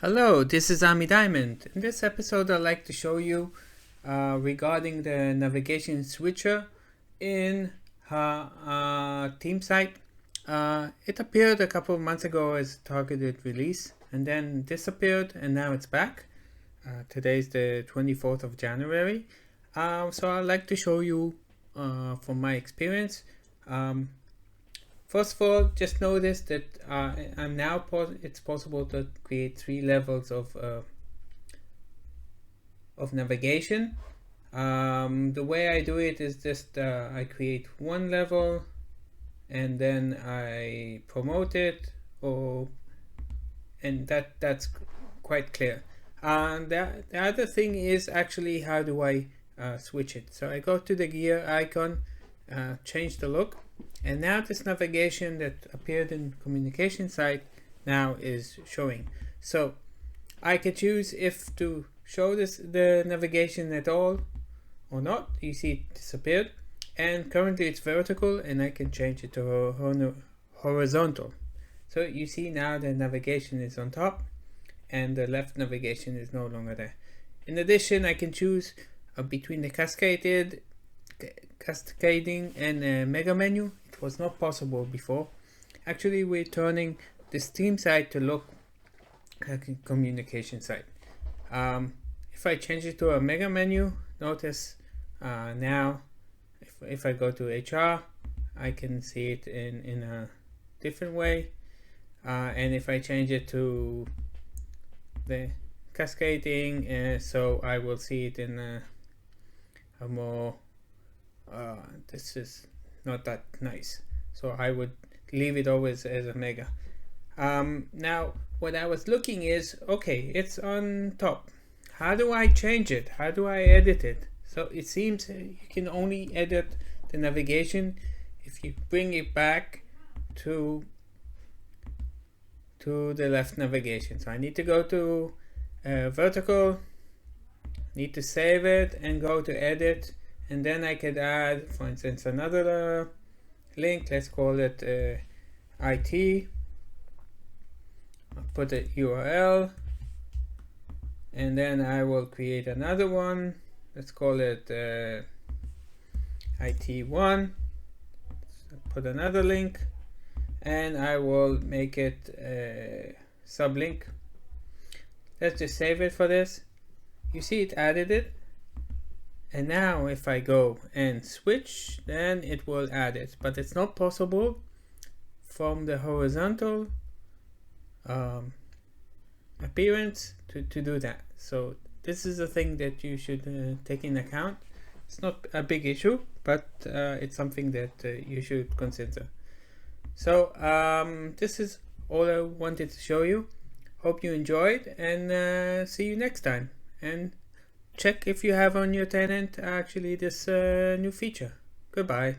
Hello, this is Ami Diamond. In this episode, I'd like to show you regarding the navigation switcher in Team Site. It appeared a couple of months ago as a targeted release and then disappeared, and now it's back. Today's the 24th of January. So I'd like to show you from my experience. First of all, just notice that it's possible to create 3 levels of navigation. The way I do it is just I create one level and then I promote it, and that's quite clear. The other thing is actually how do I switch it. So I go to the gear icon, change the look. And now this navigation that appeared in communication site now is showing. So I could choose if to show the navigation at all or not. You see it disappeared, and currently it's vertical, and I can change it to horizontal. So you see now the navigation is on top and the left navigation is no longer there. In addition, I can choose between the cascading and mega menu. It was not possible before. Actually, we're turning this Team Site to look like a communication site. If I change it to a mega menu, notice now if I go to HR, I can see it in a different way. And if I change it to the cascading, so I will see it in a more this is not that nice, so I would leave it always as a mega. Now what I was looking is, okay, it's on top. How do I change it? How do I edit it? So it seems you can only edit the navigation if you bring it back to the left navigation. So I need to go to vertical, need to save it and go to edit. And then I could add, for instance, another link. Let's call it IT. I'll put a URL. And then I will create another one. Let's call it IT1. So put another link. And I will make it a sublink. Let's just save it for this. You see it added it. And now if I go and switch, then it will add it, but it's not possible from the horizontal appearance to do that. So this is a thing that you should take in account. It's not a big issue, but it's something that you should consider. So this is all I wanted to show you. Hope you enjoyed, and see you next time. And check if you have on your tenant actually this new feature. Goodbye.